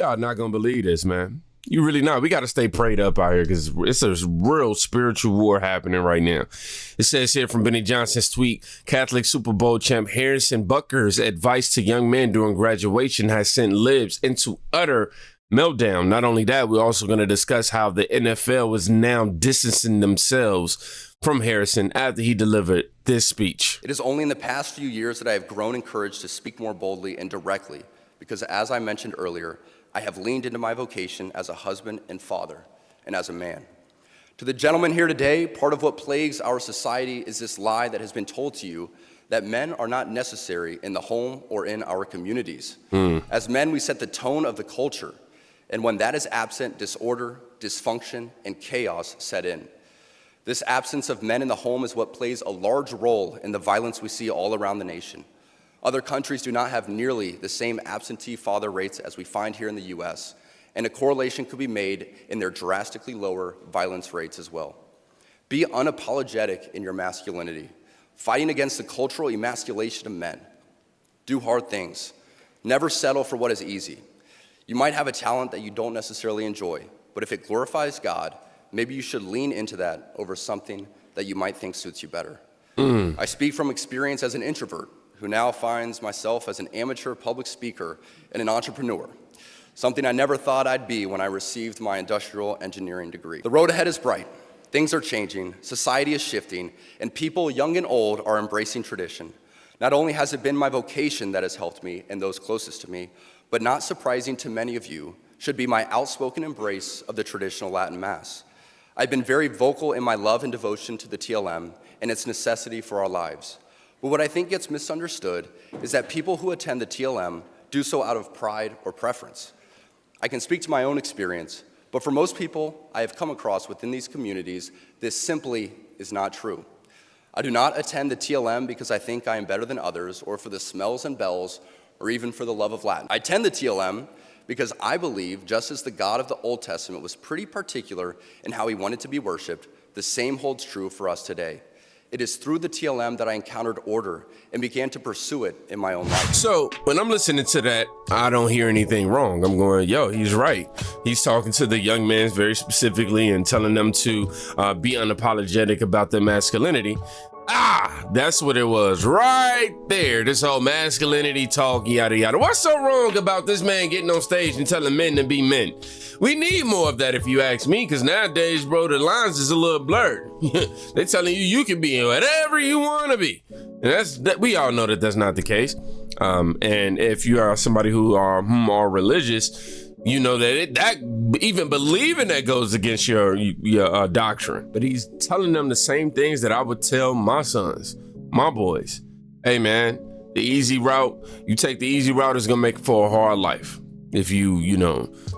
Y'all not gonna believe this, man. You really not. We got to stay prayed up out here because it's a real spiritual war happening right now. It says here from Benny Johnson's tweet, Catholic Super Bowl champ Harrison Butker's advice to young men during graduation has sent libs into utter meltdown. Not only that, we're also going to discuss how the NFL is now distancing themselves from Harrison after he delivered this speech. It is only in the past few years that I have grown encouraged to speak more boldly and directly because, as I mentioned earlier, I have leaned into my vocation as a husband and father and as a man. To the gentleman here today, part of what plagues our society is this lie that has been told to you that men are not necessary in the home or in our communities. As men, we set the tone of the culture, and when that is absent, disorder, dysfunction, and chaos set in. This absence of men in the home is what plays a large role in the violence we see all around the nation. Other countries do not have nearly the same absentee father rates as we find here in the US, and a correlation could be made in their drastically lower violence rates as well. Be unapologetic in your masculinity, fighting against the cultural emasculation of men. Do hard things. Never settle for what is easy. You might have a talent that you don't necessarily enjoy, but if it glorifies God, maybe you should lean into that over something that you might think suits you better. I speak from experience as an introvert, who now finds myself as an amateur public speaker and an entrepreneur, something I never thought I'd be when I received my industrial engineering degree. The road ahead is bright. Things are changing, society is shifting, and people, young and old, are embracing tradition. Not only has it been my vocation that has helped me and those closest to me, but not surprising to many of you, should be my outspoken embrace of the traditional Latin Mass. I've been very vocal in my love and devotion to the TLM and its necessity for our lives. But what I think gets misunderstood is that people who attend the TLM do so out of pride or preference. I can speak to my own experience, but for most people I have come across within these communities, this simply is not true. I do not attend the TLM because I think I am better than others, or for the smells and bells, or even for the love of Latin. I attend the TLM because I believe, just as the God of the Old Testament was pretty particular in how he wanted to be worshiped, the same holds true for us today. It is through the TLM that I encountered order and began to pursue it in my own life. So when I'm listening to that, I don't hear anything wrong. I'm going, yo, he's right. He's talking to the young men very specifically and telling them to be unapologetic about their masculinity. That's what it was right there. This whole masculinity talk, yada, yada. What's so wrong about this man getting on stage and telling men to be men? We need more of that, if you ask me, because nowadays, bro, the lines is a little blurred. They're telling you can be whatever you want to be. And we all know that that's not the case. And if you are somebody who are religious, you know that even believing that goes against your doctrine. But he's telling them the same things that I would tell my sons, my boys. Hey, man, the easy route, you take the easy route, is going to make for a hard life. If you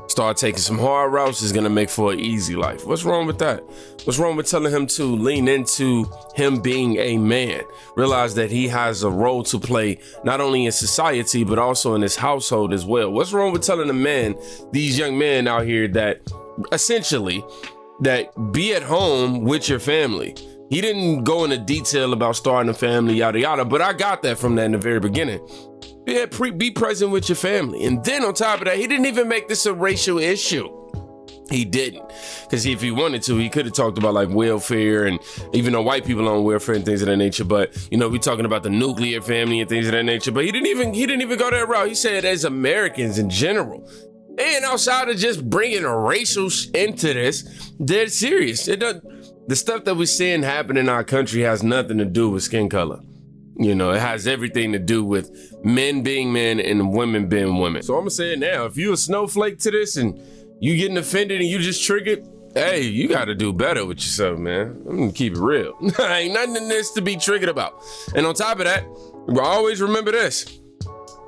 start taking some hard routes, it's going to make for an easy life. What's wrong with that? What's wrong with telling him to lean into him being a man? Realize that he has a role to play, not only in society, but also in his household as well. What's wrong with telling the men, these young men out here, that essentially, that be at home with your family? He didn't go into detail about starting a family, yada, yada, but I got that from that in the very beginning. Be present with your family. And then on top of that, he didn't even make this a racial issue. He didn't. Because if he wanted to, he could have talked about like welfare, and even though white people on welfare and things of that nature. But, we're talking about the nuclear family and things of that nature. But he didn't even go that route. He said as Americans in general. And outside of just bringing a racial into this, they're serious. The stuff that we're seeing happen in our country has nothing to do with skin color. It has everything to do with men being men and women being women. So I'm gonna say it now. If you a snowflake to this and you getting offended and you just triggered, hey, you gotta do better with yourself, man. I'm gonna keep it real. Ain't nothing in this to be triggered about. And on top of that, always remember this.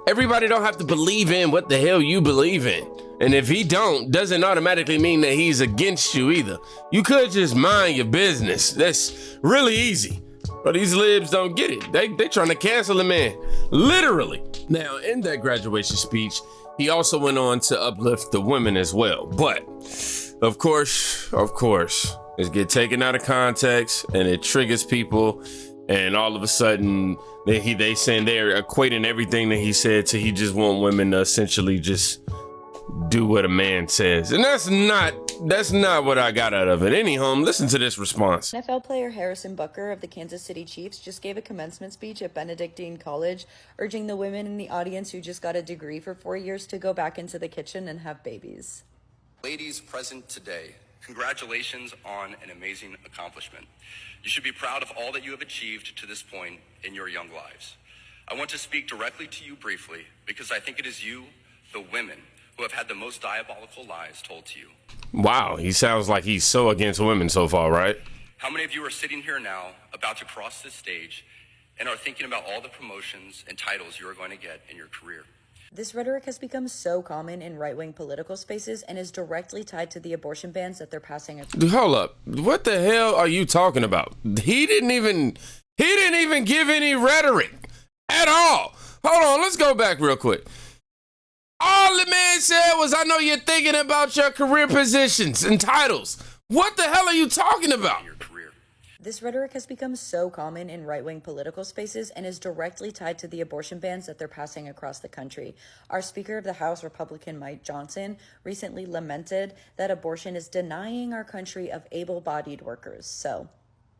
Everybody don't have to believe in what the hell you believe in. And if he doesn't automatically mean that he's against you either. You could just mind your business. That's really easy. But these libs don't get it. They trying to cancel the man, literally. Now, in that graduation speech, he also went on to uplift the women as well. But, of course, it get taken out of context and it triggers people. And all of a sudden, they saying they're equating everything that he said to he just want women to essentially just do what a man says. And that's not what I got out of it. Anyhow, listen to this response. NFL player Harrison Butker of the Kansas City Chiefs just gave a commencement speech at Benedictine College, urging the women in the audience who just got a degree for 4 years to go back into the kitchen and have babies. Ladies present today, congratulations on an amazing accomplishment. You should be proud of all that you have achieved to this point in your young lives. I want to speak directly to you briefly because I think it is you, the women, who have had the most diabolical lies told to you. Wow, he sounds like he's so against women so far, right? How many of you are sitting here now about to cross this stage and are thinking about all the promotions and titles you are going to get in your career? This rhetoric has become so common in right-wing political spaces and is directly tied to the abortion bans that they're passing. Hold up. What the hell are you talking about? He didn't even give any rhetoric at all. Hold on, let's go back real quick. All the man said was, I know you're thinking about your career positions and titles. What the hell are you talking about? Your career. This rhetoric has become so common in right-wing political spaces and is directly tied to the abortion bans that they're passing across the country. Our Speaker of the House, Republican Mike Johnson, recently lamented that abortion is denying our country of able-bodied workers. So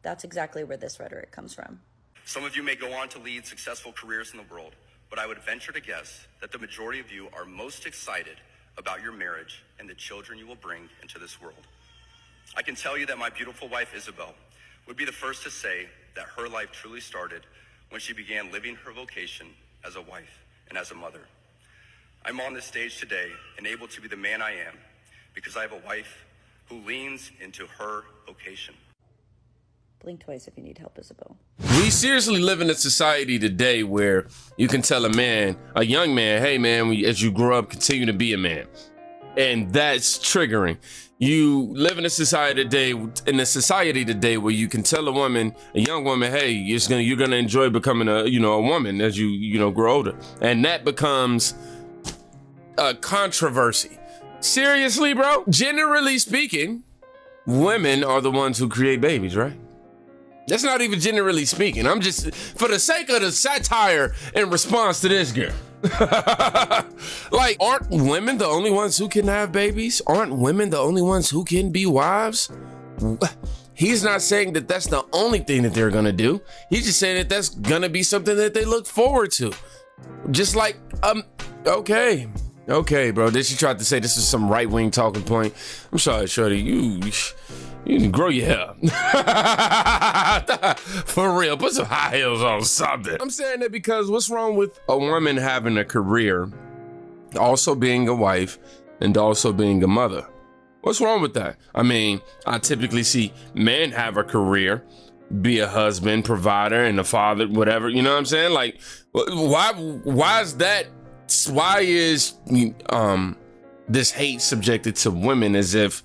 that's exactly where this rhetoric comes from. Some of you may go on to lead successful careers in the world, but I would venture to guess that the majority of you are most excited about your marriage and the children you will bring into this world. I can tell you that my beautiful wife, Isabel, would be the first to say that her life truly started when she began living her vocation as a wife and as a mother. I'm on this stage today and able to be the man I am because I have a wife who leans into her vocation. Blink twice if you need help, Isabel. We seriously live in a society today where you can tell a young man, hey man, as you grow up, continue to be a man. And that's triggering. You live in a society today where you can tell a young woman, hey, you're gonna enjoy becoming a woman as you grow older. And that becomes a controversy. Seriously, bro, generally speaking, women are the ones who create babies, right? That's not even generally speaking. I'm just, for the sake of the satire in response to this girl. Like, aren't women the only ones who can have babies? Aren't women the only ones who can be wives? He's not saying that that's the only thing that they're gonna do. He's just saying that that's gonna be something that they look forward to. Just like, okay, bro. Then she tried to say this is some right-wing talking point. I'm sorry, shorty, you can grow your hair. For real, put some high heels on something. I'm saying that because what's wrong with a woman having a career, also being a wife, and also being a mother? What's wrong with that? I mean, I typically see men have a career, be a husband, provider, and a father, whatever, you know what I'm saying? Like, why is that? Why is this hate subjected to women as if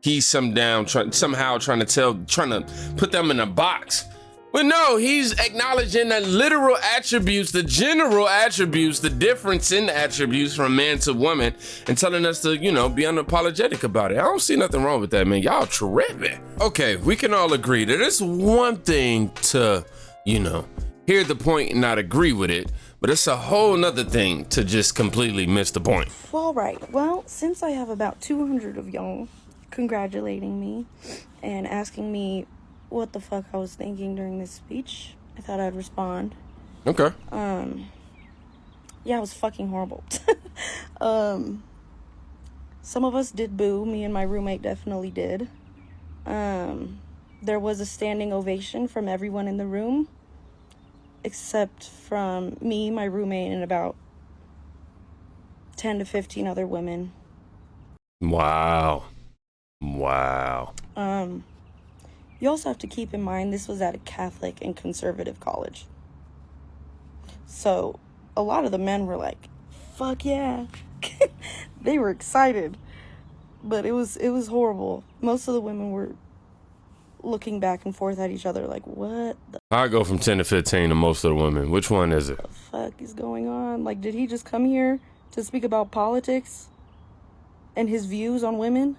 he's somehow trying to put them in a box? But no, he's acknowledging the literal attributes, the general attributes, the difference in attributes from man to woman, and telling us to, be unapologetic about it. I don't see nothing wrong with that, man. Y'all tripping. Okay, we can all agree that it's one thing to, hear the point and not agree with it, but it's a whole nother thing to just completely miss the point. All right. Well, since I have about 200 of y'all congratulating me and asking me what the fuck I was thinking during this speech, I thought I'd respond. Okay. Yeah, it was fucking horrible. Some of us did boo. Me and my roommate definitely did. There was a standing ovation from everyone in the room, except from me, my roommate, and about 10 to 15 other women. Wow. You also have to keep in mind this was at a Catholic and conservative college. So a lot of the men were like, fuck yeah. They were excited. But it was horrible. Most of the women were looking back and forth at each other like, what the I go from 10 to 15 to most of the women. Which one is it? fuck is going on? Like, did he just come here to speak about politics and his views on women?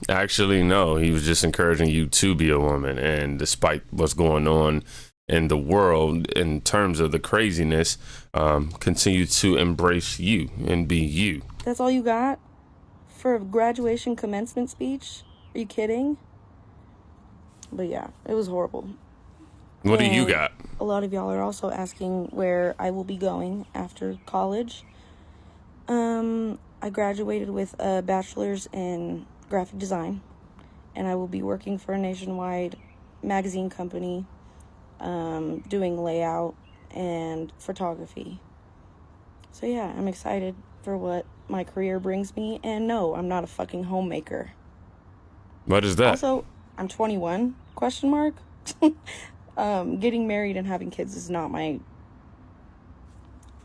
Actually, no. He was just encouraging you to be a woman. And despite what's going on and the world in terms of the craziness continue to embrace you and be you. That's all you got for a graduation commencement speech? Are you kidding? But yeah, it was horrible. What do you got? A lot of y'all are also asking where I will be going after college. I graduated with a bachelor's in graphic design, and I will be working for a nationwide magazine company, doing layout and photography. So yeah, I'm excited for what my career brings me, and no, I'm not a fucking homemaker. What is that? Also, I'm 21, question mark. Getting married and having kids is not my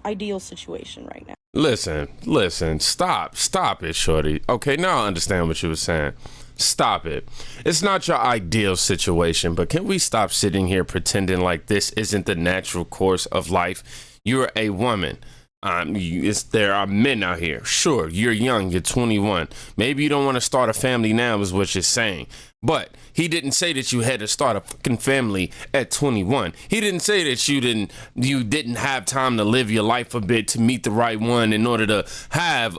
ideal situation right now. Listen, stop it, shorty. Okay, now I understand what you were saying. Stop it. It's not your ideal situation, but can we stop sitting here pretending like this isn't the natural course of life? You're a woman. There are men out here. Sure, you're young, you're 21. Maybe you don't want to start a family now is what you're saying. But he didn't say that you had to start a fucking family at 21. He didn't say that you didn't have time to live your life a bit to meet the right one in order to have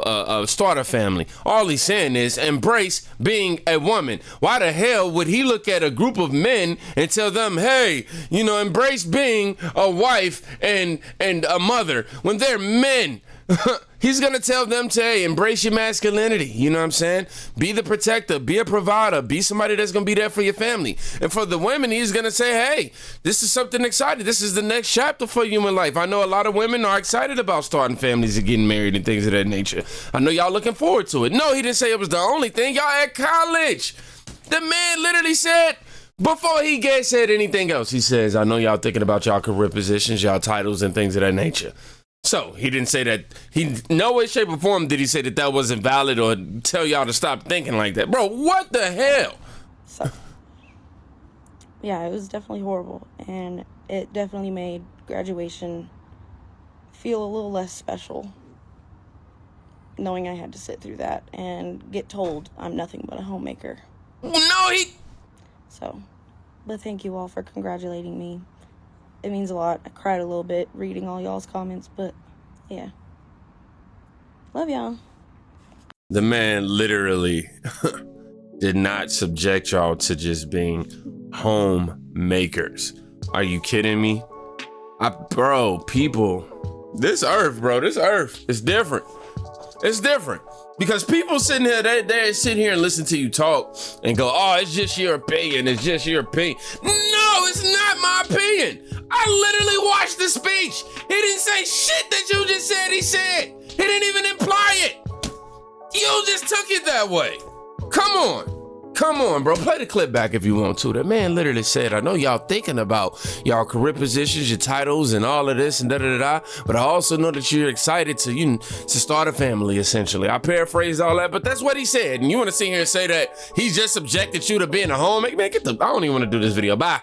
start a family. All he's saying is embrace being a woman. Why the hell would he look at a group of men and tell them, hey, embrace being a wife and a mother when they're men? He's gonna tell them to, hey, embrace your masculinity. You know what I'm saying? Be the protector, be a provider, be somebody that's gonna be there for your family. And for the women, he's gonna say, hey, this is something exciting. This is the next chapter for you in life. I know a lot of women are excited about starting families and getting married and things of that nature. I know y'all looking forward to it. No, he didn't say it was the only thing. Y'all at college. The man literally said, before he said anything else, he says, I know y'all thinking about y'all career positions, y'all titles and things of that nature. So he didn't say that. No way, shape, or form did he say that wasn't valid or tell y'all to stop thinking like that. Bro, what the hell? So, yeah, it was definitely horrible. And it definitely made graduation feel a little less special, knowing I had to sit through that and get told I'm nothing but a homemaker. So, but thank you all for congratulating me. It means a lot. I cried a little bit reading all y'all's comments, but yeah. Love y'all. The man literally did not subject y'all to just being homemakers. Are you kidding me? People, this earth is different. It's different. Because people sitting here, they sit here and listen to you talk and go, oh, it's just your opinion. It's just your opinion. No, it's not my opinion. I literally watched the speech. He didn't say shit that you just said he said. He didn't even imply it. You just took it that way. Come on, bro. Play the clip back if you want to. The man literally said, I know y'all thinking about y'all career positions, your titles, and all of this and da-da-da-da, but I also know that you're excited to start a family, essentially. I paraphrased all that, but that's what he said. And you want to sit here and say that he just subjected you to being a homemaker? Man, I don't even want to do this video. Bye.